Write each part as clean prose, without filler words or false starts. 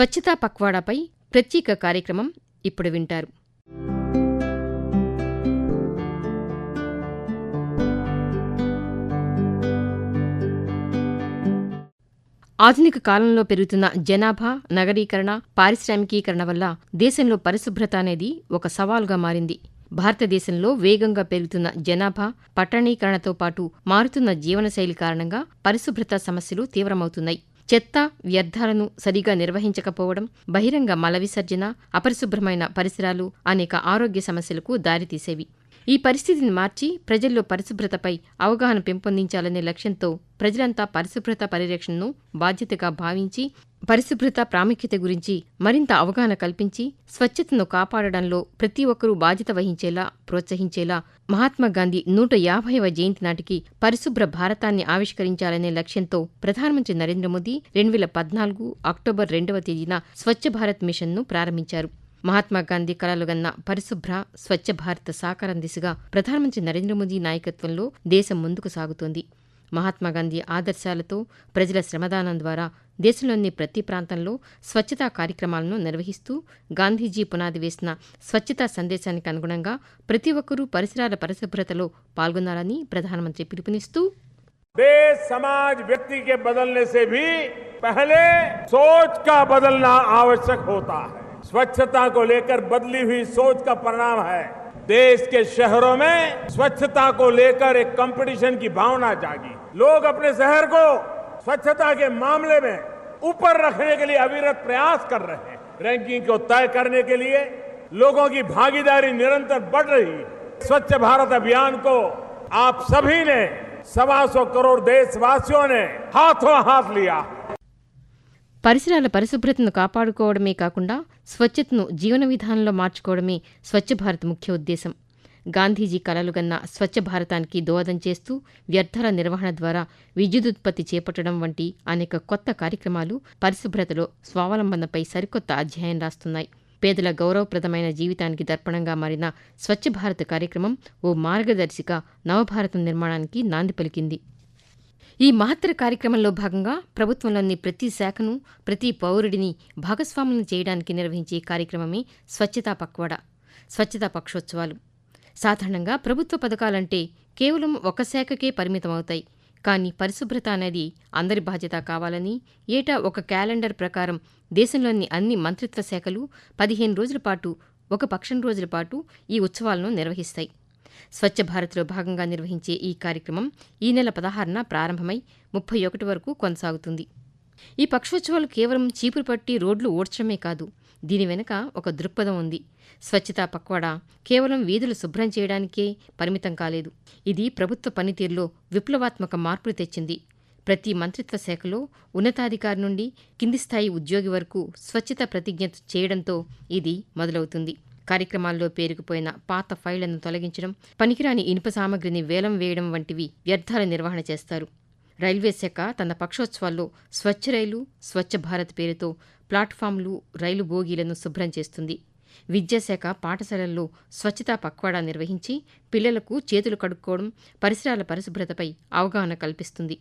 స్వచ్ఛతా పక్వాడాపై ప్రత్యేక కార్యక్రమం ఇప్పుడు వింటారు. ఆధునిక కాలంలో పెరుగుతున్న జనాభా, నగరీకరణ, పారిశ్రామికీకరణ వల్ల దేశంలో పరిశుభ్రత అనేది ఒక సవాలుగా మారింది. భారతదేశంలో వేగంగా పెరుగుతున్న జనాభా, పట్టణీకరణతో పాటు మారుతున్న జీవనశైలి కారణంగా పరిశుభ్రత సమస్యలు తీవ్రమవుతున్నాయి. చెత్త, వ్యర్థాలను సరిగా నిర్వహించకపోవడం, బహిరంగ మల విసర్జన, అపరిశుభ్రమైన పరిసరాలు అనేక ఆరోగ్య సమస్యలకు దారితీసేవి. ఈ పరిస్థితిని మార్చి ప్రజల్లో పరిశుభ్రతపై అవగాహన పెంపొందించాలనే లక్ష్యంతో ప్రజలంతా పరిశుభ్రత పరిరక్షణను బాధ్యతగా భావించి పరిశుభ్రత ప్రాముఖ్యత గురించి మరింత అవగాహన కల్పించి స్వచ్ఛతను కాపాడడంలో ప్రతి ఒక్కరూ బాధ్యత వహించేలా ప్రోత్సహించేలా మహాత్మాగాంధీ 150వ జయంతి నాటికి పరిశుభ్ర భారతాన్ని ఆవిష్కరించాలనే లక్ష్యంతో ప్రధానమంత్రి నరేంద్ర మోదీ 2014 అక్టోబర్ 2వ తేదీన స్వచ్ఛ భారత్ మిషన్ను ప్రారంభించారు. మహాత్మాగాంధీ కలలుగన్న పరిశుభ్ర స్వచ్ఛ భారత్ సాకారం దిశగా ప్రధానమంత్రి నరేంద్ర మోదీ నాయకత్వంలో దేశం ముందుకు సాగుతోంది. మహాత్మాగాంధీ ఆదర్శాలతో ప్రజల శ్రమదానం ద్వారా దేశంలోని ప్రతి ప్రాంతంలో స్వచ్ఛతా కార్యక్రమాలను నిర్వహిస్తూ గాంధీజీ పునాది వేసిన స్వచ్ఛతా సందేశానికి అనుగుణంగా ప్రతి ఒక్కరూ పరిసరాల పరిశుభ్రతలో పాల్గొనాలని ప్రధానమంత్రి పిలుపునిస్తూ देश समाज व्यक्ति के बदलने से भी पहले सोच का बदलना आवश्यक होता है। स्वच्छता को लेकर बदली हुई सोच का परिणाम है देश के शहरों में स्वच्छता को लेकर एक कंपटीशन की भावना जागी। लोग अपने शहर को स्वच्छता के मामले में ऊपर रखने के लिए अविरत प्रयास कर रहे हैं। रैंकिंग को तय करने के लिए लोगों की भागीदारी निरंतर बढ़ रही है। स्वच्छ भारत अभियान को आप सभी ने 125 करोड़ देशवासियों ने हाथों हाथ लिया। పరిసరాల పరిశుభ్రతను కాపాడుకోవడమే కాకుండా స్వచ్ఛతను జీవన విధానంలో మార్చుకోవడమే స్వచ్ఛ భారత్ ముఖ్య ఉద్దేశం. గాంధీజీ కలలుగన్న స్వచ్ఛ భారతానికి దోహదం చేస్తూ వ్యర్థాల నిర్వహణ ద్వారా విద్యుదుత్పత్తి చేపట్టడం వంటి అనేక కొత్త కార్యక్రమాలు పరిశుభ్రతలో స్వావలంబనపై సరికొత్త అధ్యాయం రాస్తున్నాయి. పేదల గౌరవప్రదమైన జీవితానికి దర్పణంగా మారిన స్వచ్ఛ భారత్ కార్యక్రమం ఓ మార్గదర్శిగా నవభారతం నిర్మాణానికి నాంది పలికింది. ఈ మహత్తర కార్యక్రమంలో భాగంగా ప్రభుత్వంలోని ప్రతి శాఖను, ప్రతి పౌరుడిని భాగస్వాములను చేయడానికి నిర్వహించే కార్యక్రమమే స్వచ్ఛతా పక్వాడా, స్వచ్ఛతా పక్షోత్సవాలు. సాధారణంగా ప్రభుత్వ పథకాలంటే కేవలం ఒక శాఖకే పరిమితమవుతాయి. కానీ పరిశుభ్రత అనేది అందరి బాధ్యత కావాలని ఏటా ఒక క్యాలెండర్ ప్రకారం దేశంలోని అన్ని మంత్రిత్వ శాఖలు 15 రోజుల పాటు, ఒక పక్షం రోజుల పాటు ఈ ఉత్సవాలను నిర్వహిస్తాయి. స్వచ్ఛ భారత్లో భాగంగా నిర్వహించే ఈ కార్యక్రమం ఈ నెల 16న ప్రారంభమై 31 వరకు కొనసాగుతుంది. ఈ పక్షోత్సవాలు కేవలం చీపురు పట్టి రోడ్లు ఊడ్చడమే కాదు, దీని వెనుక ఒక దృక్పథం ఉంది. స్వచ్ఛతా పక్వాడా కేవలం వీధులు శుభ్రం చేయడానికే పరిమితం కాలేదు. ఇది ప్రభుత్వ పనితీరులో విప్లవాత్మక మార్పులు తెచ్చింది. ప్రతి మంత్రిత్వ శాఖలో ఉన్నతాధికారి నుండి కింది స్థాయి ఉద్యోగి వరకు స్వచ్ఛత ప్రతిజ్ఞ చేయడంతో ఇది మొదలవుతుంది. కార్యక్రమాల్లో పేరుకుపోయిన పాత ఫైళ్లను తొలగించడం, పనికిరాని ఇనుప సామగ్రిని వేలం వేయడం వంటివి వ్యర్థాల నిర్వహణ చేస్తారు. రైల్వే శాఖ తన పక్షోత్సవాల్లో స్వచ్ఛ రైలు, స్వచ్ఛ భారత్ పేరుతో ప్లాట్ఫామ్లు, రైలు బోగీలను శుభ్రం చేస్తుంది. విద్యాశాఖ పాఠశాలల్లో స్వచ్ఛతా పక్వాడా నిర్వహించి పిల్లలకు చేతులు కడుక్కోవడం, పరిసరాల పరిశుభ్రతపై అవగాహన కల్పిస్తుంది.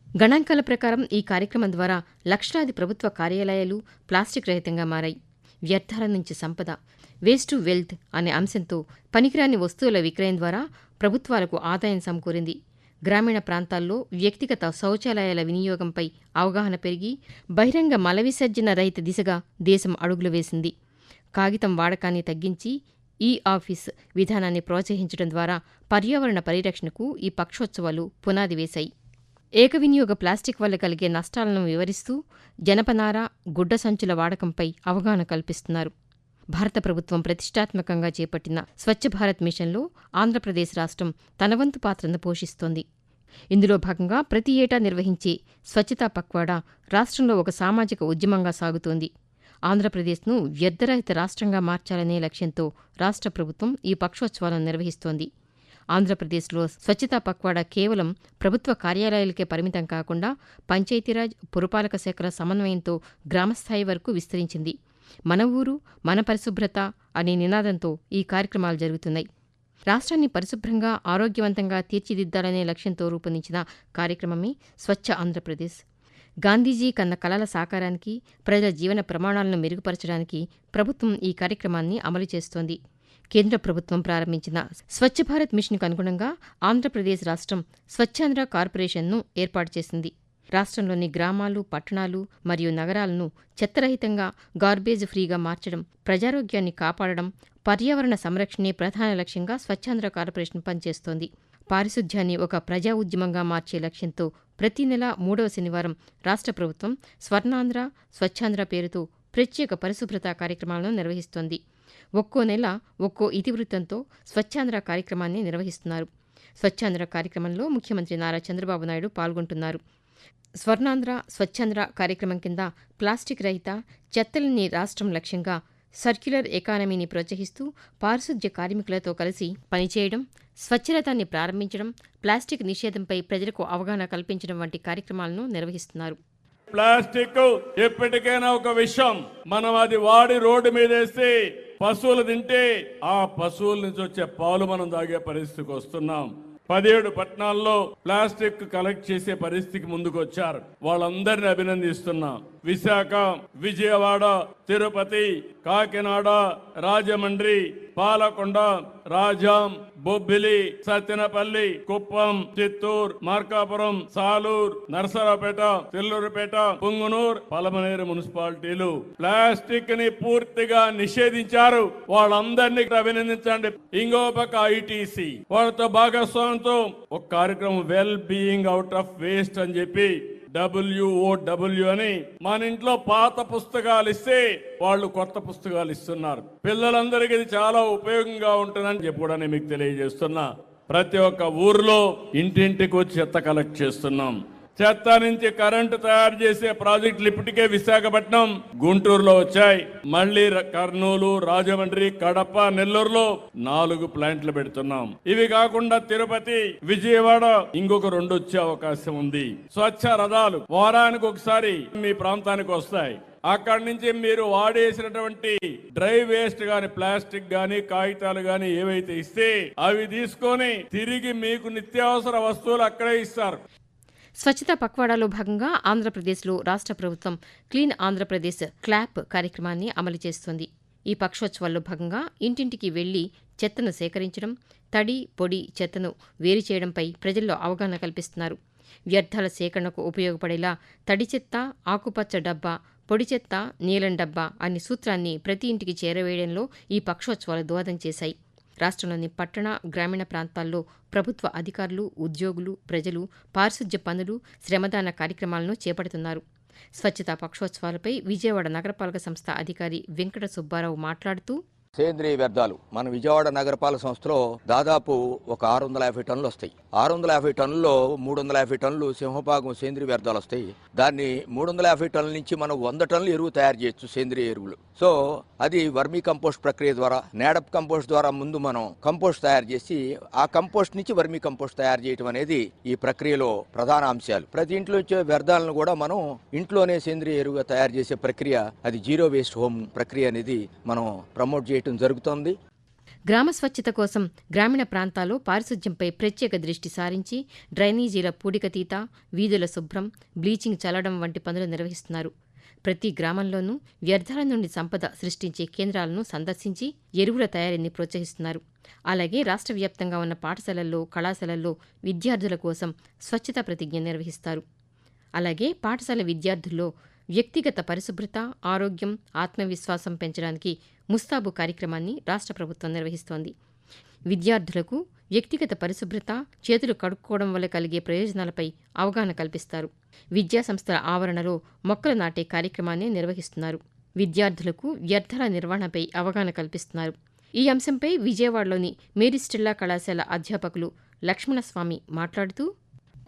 గణాంకాల ప్రకారం ఈ కార్యక్రమం ద్వారా లక్షలాది ప్రభుత్వ కార్యాలయాలు ప్లాస్టిక్ రహితంగా మారాయి. వ్యర్థాల నుంచి సంపద, వేస్ట్ టు వెల్త్ అనే అంశంతో పనికిరాని వస్తువుల విక్రయం ద్వారా ప్రభుత్వాలకు ఆదాయం సమకూరింది. గ్రామీణ ప్రాంతాల్లో వ్యక్తిగత శౌచాలయాల వినియోగంపై అవగాహన పెరిగి బహిరంగ మల విసర్జన రహిత దిశగా దేశం అడుగులు వేసింది. కాగితం వాడకాన్ని తగ్గించి ఈ-ఆఫీస్ విధానాన్ని ప్రోత్సహించడం ద్వారా పర్యావరణ పరిరక్షణకు ఈ పక్షోత్సవాలు పునాది వేశాయి. ఏకవినియోగ ప్లాస్టిక్ వల్ల కలిగే నష్టాలను వివరిస్తూ జనపనార, గుడ్డ సంచుల వాడకంపై అవగాహన కల్పిస్తున్నారు. భారత ప్రభుత్వం ప్రతిష్టాత్మకంగా చేపట్టిన స్వచ్ఛ భారత్ మిషన్లో ఆంధ్రప్రదేశ్ రాష్ట్రం తన వంతు పాత్రను పోషిస్తోంది. ఇందులో భాగంగా ప్రతి ఏటా నిర్వహించే స్వచ్ఛతా పక్వాడా రాష్ట్రంలో ఒక సామాజిక ఉద్యమంగా సాగుతోంది. ఆంధ్రప్రదేశ్ను వ్యర్థరహిత రాష్ట్రంగా మార్చాలనే లక్ష్యంతో రాష్ట్ర ప్రభుత్వం ఈ పక్షోత్సవాలను నిర్వహిస్తోంది. ఆంధ్రప్రదేశ్లో స్వచ్ఛతా పక్వాడా కేవలం ప్రభుత్వ కార్యాలయాలకే పరిమితం కాకుండా పంచాయతీరాజ్, పురపాలక శాఖల సమన్వయంతో గ్రామస్థాయి వరకు విస్తరించింది. మన ఊరు, మన పరిశుభ్రత అనే నినాదంతో ఈ కార్యక్రమాలు జరుగుతున్నాయి. రాష్ట్రాన్ని పరిశుభ్రంగా, ఆరోగ్యవంతంగా తీర్చిదిద్దాలనే లక్ష్యంతో రూపొందించిన కార్యక్రమమే స్వచ్ఛ ఆంధ్రప్రదేశ్. గాంధీజీ కన్న కలల సాకారానికి, ప్రజల జీవన ప్రమాణాలను మెరుగుపరచడానికి ప్రభుత్వం ఈ కార్యక్రమాన్ని అమలు చేస్తోంది. కేంద్ర ప్రభుత్వం ప్రారంభించిన స్వచ్ఛ భారత్ మిషన్కు అనుగుణంగా ఆంధ్రప్రదేశ్ రాష్ట్రం స్వచ్ఛాంధ్ర కార్పొరేషన్ను ఏర్పాటు చేసింది. రాష్ట్రంలోని గ్రామాలు, పట్టణాలు మరియు నగరాలను చెత్తరహితంగా, గార్బేజ్ ఫ్రీగా మార్చడం, ప్రజారోగ్యాన్ని కాపాడడం, పర్యావరణ సంరక్షణే ప్రధాన లక్ష్యంగా స్వచ్ఛాంధ్ర కార్పొరేషన్ పనిచేస్తోంది. పారిశుధ్యాన్ని ఒక ప్రజా ఉద్యమంగా మార్చే లక్ష్యంతో ప్రతి నెల 3వ శనివారం రాష్ట్ర ప్రభుత్వం స్వర్ణాంధ్ర, స్వచ్ఛాంధ్ర పేరుతో ప్రత్యేక పరిశుభ్రత కార్యక్రమాలను నిర్వహిస్తోంది. ఒక్కో నెల ఒక్కో ఇతివృత్తంతో స్వచ్ఛాంధ్ర కార్యక్రమాన్ని నిర్వహిస్తున్నారు. స్వచ్ఛాంధ్ర కార్యక్రమంలో ముఖ్యమంత్రి నారా చంద్రబాబు నాయుడు పాల్గొంటున్నారు. స్వర్ణాంధ్ర, స్వచ్ఛాంధ్ర కార్యక్రమం కింద ప్లాస్టిక్ రహిత, చెత్తలేని రాష్ట్రం లక్ష్యంగా సర్క్యులర్ ఎకానమీని ప్రోత్సహిస్తూ పారిశుధ్య కార్మికులతో కలిసి పనిచేయడం, స్వచ్ఛరథాన్ని ప్రారంభించడం, ప్లాస్టిక్ నిషేధంపై ప్రజలకు అవగాహన కల్పించడం వంటి కార్యక్రమాలను నిర్వహిస్తున్నారు. ప్లాస్టిక్ ఎప్పటికైనా ఒక విషయం. మనం అది వాడి రోడ్డు మీద వేసి పశువులు తింటే ఆ పశువుల నుంచి వచ్చే పాలు మనం తాగే పరిస్థితికి వస్తున్నాం. 17 పట్టణాల్లో ప్లాస్టిక్ కలెక్ట్ చేసే పరిస్థితికి ముందుకు వచ్చారు. వాళ్ళందరినీ అభినందిస్తున్నా. విశాఖ, విజయవాడ, తిరుపతి, కాకినాడ, రాజమండ్రి, పాలకొండ, రాజాం, బొబ్బిలి, సత్తెనపల్లి, కుప్పం, చిత్తూరు, మార్కాపురం, సాలూరు, నరసరావుపేట, తెల్లూరుపేట, పుంగనూరు, పలమనేరు మున్సిపాలిటీలు ప్లాస్టిక్ ని పూర్తిగా నిషేధించారు. వాళ్ళందరినీ అభినందించండి. ఇంకో పక్క ఐటీసీ వాళ్ళతో భాగస్వామ్యంతో ఒక కార్యక్రమం well being out of waste అని చెప్పి WOW అని మన ఇంట్లో పాత పుస్తకాలు ఇస్తే వాళ్ళు కొత్త పుస్తకాలు ఇస్తున్నారు. పిల్లలందరికీ ఇది చాలా ఉపయోగంగా ఉంటుందని చెప్పి కూడా నేను మీకు తెలియజేస్తున్నా. ప్రతి ఒక్క ఊర్లో ఇంటింటికి వచ్చి చెత్త కలెక్ట్ చేస్తున్నాం. చెత్త నుంచి కరెంటు తయారు చేసే ప్రాజెక్టులు ఇప్పటికే విశాఖపట్నం, గుంటూరులో వచ్చాయి. మళ్లీ కర్నూలు, రాజమండ్రి, కడప, నెల్లూరులో 4 ప్లాంట్లు పెడుతున్నాం. ఇవి కాకుండా తిరుపతి, విజయవాడ ఇంకొక 2 వచ్చే అవకాశం ఉంది. స్వచ్ఛ రథాలు వారానికి ఒకసారి మీ ప్రాంతానికి వస్తాయి. అక్కడి నుంచి మీరు వాడేసినటువంటి డ్రై వేస్ట్ గాని, ప్లాస్టిక్ గాని, కాగితాలు గాని ఏవైతే ఇస్తే అవి తీసుకొని తిరిగి మీకు నిత్యావసర వస్తువులు అక్కడే ఇస్తారు. స్వచ్ఛతా పక్వాడాలో భాగంగా ఆంధ్రప్రదేశ్లో రాష్ట్ర ప్రభుత్వం క్లీన్ ఆంధ్రప్రదేశ్ క్లాప్ కార్యక్రమాన్ని అమలు చేస్తోంది. ఈ పక్షోత్సవాల్లో భాగంగా ఇంటింటికి వెళ్లి చెత్తను సేకరించడం, తడి, పొడి చెత్తను వేరు చేయడంపై ప్రజల్లో అవగాహన కల్పిస్తున్నారు. వ్యర్థాల సేకరణకు ఉపయోగపడేలా తడి చెత్త, ఆకుపచ్చ డబ్బా, పొడి చెత్త, నీలం డబ్బా అనే సూత్రాన్ని ప్రతి ఇంటికి చేరవేయడంలో ఈ పక్షోత్సవాలు దోహదం చేశాయి. రాష్ట్రంలోని పట్టణ, గ్రామీణ ప్రాంతాల్లో ప్రభుత్వ అధికారులు, ఉద్యోగులు, ప్రజలు పారిశుధ్య పనులు, శ్రమదాన కార్యక్రమాలను చేపడుతున్నారు. స్వచ్ఛతా పక్షోత్సవాలపై విజయవాడ నగరపాలక సంస్థ అధికారి వెంకట సుబ్బారావు మాట్లాడుతూ, సేంద్రియ వ్యర్థాలు మన విజయవాడ నగరపాలక సంస్థలో దాదాపు ఒక 650 టన్నులు వస్తాయి. 650 టన్నుల్లో 350 టన్నులు సింహభాగం సేంద్రియ వ్యర్థాలు వస్తాయి. దాన్ని 350 టన్నుల నుంచి మనం 100 టన్నులు ఎరువు తయారు చేయొచ్చు, సేంద్రియ ఎరువులు. సో అది వర్మీ కంపోస్ట్ ప్రక్రియ ద్వారా, నాడప్ కంపోస్ట్ ద్వారా ముందు మనం కంపోస్ట్ తయారు చేసి ఆ కంపోస్ట్ నుంచి వర్మీ కంపోస్ట్ తయారు చేయడం అనేది ఈ ప్రక్రియలో ప్రధాన అంశాలు. ప్రతి ఇంట్లో వచ్చే వ్యర్థాలను కూడా మనం ఇంట్లోనే సేంద్రియ ఎరువుగా తయారు చేసే ప్రక్రియ, అది జీరో వేస్ట్ హోమ్ ప్రక్రియ అనేది మనం ప్రమోట్ చేయడం జరుగుతోంది. గ్రామ స్వచ్ఛత కోసం గ్రామీణ ప్రాంతాల్లో పారిశుధ్యంపై ప్రత్యేక దృష్టి సారించి డ్రైనేజీల పూడికతీత, వీధుల శుభ్రం, బ్లీచింగ్ చల్లడం వంటి పనులు నిర్వహిస్తున్నారు. ప్రతి గ్రామంలోనూ వ్యర్థాల నుండి సంపద సృష్టించే కేంద్రాలను సందర్శించి ఎరువుల తయారీని ప్రోత్సహిస్తున్నారు. అలాగే రాష్ట్ర వ్యాప్తంగా ఉన్న పాఠశాలల్లో, కళాశాలల్లో విద్యార్థుల కోసం స్వచ్ఛతా ప్రతిజ్ఞ నిర్వహిస్తారు. అలాగే పాఠశాల విద్యార్థుల్లో వ్యక్తిగత పరిశుభ్రత, ఆరోగ్యం, ఆత్మవిశ్వాసం పెంచడానికి ముస్తాబు కార్యక్రమాన్ని రాష్ట్ర ప్రభుత్వం నిర్వహిస్తోంది. విద్యార్థులకు వ్యక్తిగత పరిశుభ్రత, చేతులు కడుక్కోవడం వల్ల కలిగే ప్రయోజనాలపై అవగాహన కల్పిస్తారు. విద్యాసంస్థల ఆవరణలో మొక్కలు నాటే కార్యక్రమాన్ని నిర్వహిస్తున్నారు. విద్యార్థులకు వ్యర్థాల నిర్వహణపై అవగాహన కల్పిస్తున్నారు. ఈ అంశంపై విజయవాడలోని మేరీ స్టెల్లా కళాశాల అధ్యాపకులు లక్ష్మణస్వామి మాట్లాడుతూ,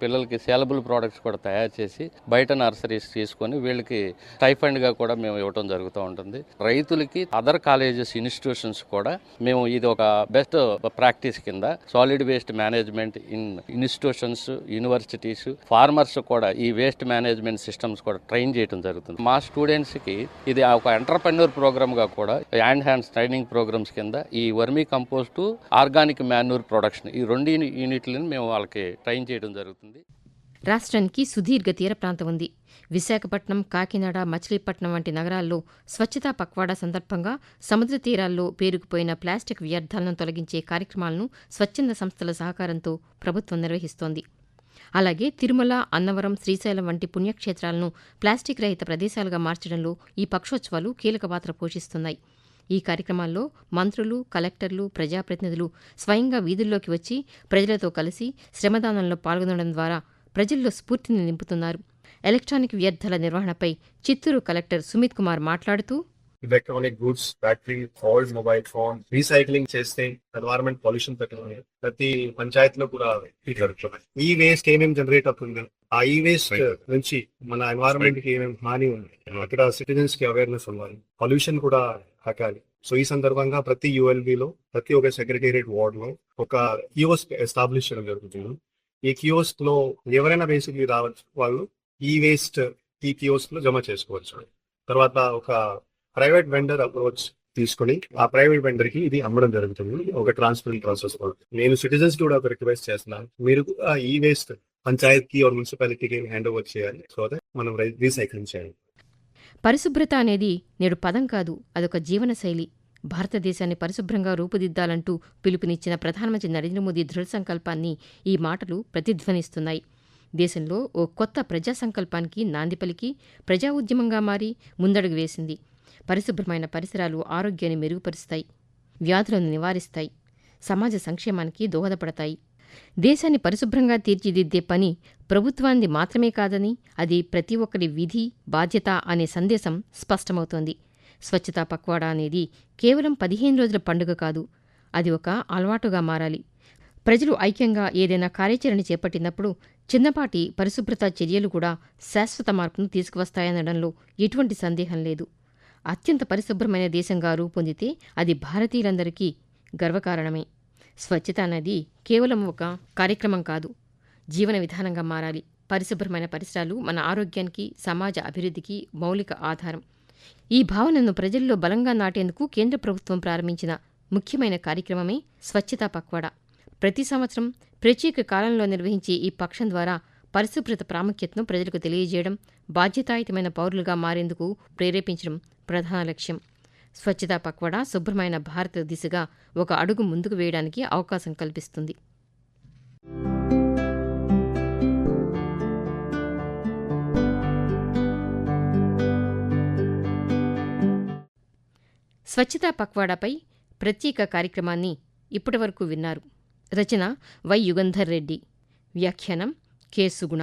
పిల్లలకి సేలబుల్ ప్రోడక్ట్స్ కూడా తయారు చేసి బయట నర్సరీస్ తీసుకొని వీళ్ళకి స్టైఫండ్గా కూడా మేము ఇవ్వడం జరుగుతూ ఉంటుంది. రైతులకి అదర్ కాలేజెస్, ఇన్స్టిట్యూషన్స్ కూడా మేము ఇది ఒక బెస్ట్ ప్రాక్టీస్ కింద solid waste management in institutions, universities, farmers కూడా ఈ వేస్ట్ మేనేజ్మెంట్ సిస్టమ్స్ కూడా ట్రైన్ చేయడం జరుగుతుంది. మా స్టూడెంట్స్కి ఇది ఒక ఎంటర్‌ప్రెన్యూర్ ప్రోగ్రామ్గా కూడా హ్యాండ్స్ ట్రైనింగ్ ప్రోగ్రామ్స్ కింద ఈ vermi compost, organic manure production ఈ 2 యూనిట్లను మేము వాళ్ళకి ట్రైన్ చేయడం జరుగుతుంది. రాష్ట్రానికి సుదీర్ఘ తీర ప్రాంతం ఉంది. విశాఖపట్నం, కాకినాడ, మచిలీపట్నం వంటి నగరాల్లో స్వచ్ఛతా పక్వాడా సందర్భంగా సముద్ర తీరాల్లో పేరుకుపోయిన ప్లాస్టిక్ వ్యర్థాలను తొలగించే కార్యక్రమాలను స్వచ్ఛంద సంస్థల సహకారంతో ప్రభుత్వం నిర్వహిస్తోంది. అలాగే తిరుమల, అన్నవరం, శ్రీశైలం వంటి పుణ్యక్షేత్రాలను ప్లాస్టిక్ రహిత ప్రదేశాలుగా మార్చడంలో ఈ పక్షోత్సవాలు కీలక పాత్ర పోషిస్తున్నాయి. ఈ కార్యక్రమాల్లో మంత్రులు, కలెక్టర్లు, ప్రజాప్రతినిధులు స్వయంగా వీధుల్లోకి వచ్చి ప్రజలతో కలిసి శ్రమదానంలో పాల్గొనడం ద్వారా ప్రజల్లో స్ఫూర్తిని నింపుతున్నారు. ఎలక్ట్రానిక్ వ్యర్థాల నిర్వహణపై చిత్తూరు కలెక్టర్ సుమిత్ కుమార్ మాట్లాడుతూ, electronic goods, battery, old mobile phone recycling చేస్తే ఎన్వైరన్మెంట్ పొల్యూషన్ తగ్గుతుంది. ప్రతి పంచాయతీలో కూడా జరుగుతుంది. ఈ వేస్ట్ ఏమేమి జనరేట్ అవుతుంది, ఆ ఈ వేస్ట్ నుంచి మన ఎన్వైరన్మెంట్ కి ఏమేమి హాని ఉంది, అక్కడ సిటిజన్స్ కి అవేర్నెస్ ఉండాలి. పొల్యూషన్ కూడా తగ్గాలి. సో ఈ సందర్భంగా ప్రతి యుఎల్బిలో ప్రతి ఒక్క సెక్రటేరియట్ వార్డ్ లో ఒక కియోస్క్ ఎస్టాబ్లిష్ చేయడం జరుగుతుంది. ఈ కియోస్క్ లో ఎవరైనా బేసిక్లీ రావచ్చు, వాళ్ళు ఈ వేస్ట్ ఈ కియోస్క్ లో జమ చేసుకోవచ్చు. తర్వాత ఒక ప్రైవేట్ వెండర్ అప్రోచ్ తీసుకుని ఆ ప్రైవేట్ వెండర్ కి ఇది అమ్మడం జరుగుతుంది. ఒక ట్రాన్స్పరెంట్ ప్రాసెస్. నేను సిటిజన్స్ కూడా ఒక రిక్వెస్ట్ చేస్తున్నాను, మీరు ఈ వేస్ట్ పంచాయత్ కి మున్సిపాలిటీకి హ్యాండ్ ఓవర్ చేయాలి. సో దట్ మనం రీసైక్లింగ్ చేయాలి. పరిశుభ్రత అనేది నేడు పదం కాదు, అదొక జీవనశైలి. భారతదేశాన్ని పరిశుభ్రంగా రూపుదిద్దాలంటూ పిలుపునిచ్చిన ప్రధానమంత్రి నరేంద్ర మోదీ దృఢ సంకల్పాన్ని ఈ మాటలు ప్రతిధ్వనిస్తున్నాయి. దేశంలో ఓ కొత్త ప్రజా సంకల్పానికి నాంది పలికి ప్రజా ఉద్యమంగా మారి ముందడుగు వేసింది. పరిశుభ్రమైన పరిసరాలు ఆరోగ్యాన్ని మెరుగుపరుస్తాయి, వ్యాధులను నివారిస్తాయి, సమాజ సంక్షేమానికి దోహదపడతాయి. దేశాన్ని పరిశుభ్రంగా తీర్చిదిద్దే పని ప్రభుత్వాన్ని మాత్రమే కాదని, అది ప్రతి ఒక్కరి విధి, బాధ్యత అనే సందేశం స్పష్టమవుతోంది. స్వచ్ఛతా పక్వాడా అనేది కేవలం 15 రోజుల పండుగ కాదు, అది ఒక అలవాటుగా మారాలి. ప్రజలు ఐక్యంగా ఏదైనా కార్యాచరణ చేపట్టినప్పుడు చిన్నపాటి పరిశుభ్రత చర్యలు కూడా శాశ్వత మార్పును తీసుకువస్తాయనడంలో ఎటువంటి సందేహం లేదు. అత్యంత పరిశుభ్రమైన దేశంగా రూపొందితే అది భారతీయులందరికీ గర్వకారణమే. స్వచ్ఛత అనేది కేవలం ఒక కార్యక్రమం కాదు, జీవన విధానంగా మారాలి. పరిశుభ్రమైన పరిసరాలు మన ఆరోగ్యానికి, సమాజ అభివృద్ధికి మౌలిక ఆధారం. ఈ భావనను ప్రజల్లో బలంగా నాటేందుకు కేంద్ర ప్రభుత్వం ప్రారంభించిన ముఖ్యమైన కార్యక్రమమే స్వచ్ఛతా పక్వాడా. ప్రతి సంవత్సరం ప్రత్యేక కాలంలో నిర్వహించే ఈ పక్షం ద్వారా పరిశుభ్రత ప్రాముఖ్యతను ప్రజలకు తెలియజేయడం, బాధ్యతాయుతమైన పౌరులుగా మారేందుకు ప్రేరేపించడం ప్రధాన లక్ష్యం. స్వచ్ఛతా పక్వాడా శుభ్రమైన భారత దిశగా ఒక అడుగు ముందుకు వేయడానికి అవకాశం కల్పిస్తుంది. స్వచ్ఛతా పక్వాడాపై ప్రత్యేక కార్యక్రమాన్ని ఇప్పటివరకు విన్నారు. రచన వై యుగంధర్ రెడ్డి, వ్యాఖ్యానం కె సుగుణ,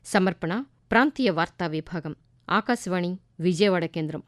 సమర్పణ ప్రాంతీయ వార్తా విభాగం, ఆకాశవాణి విజయవాడ కేంద్రం.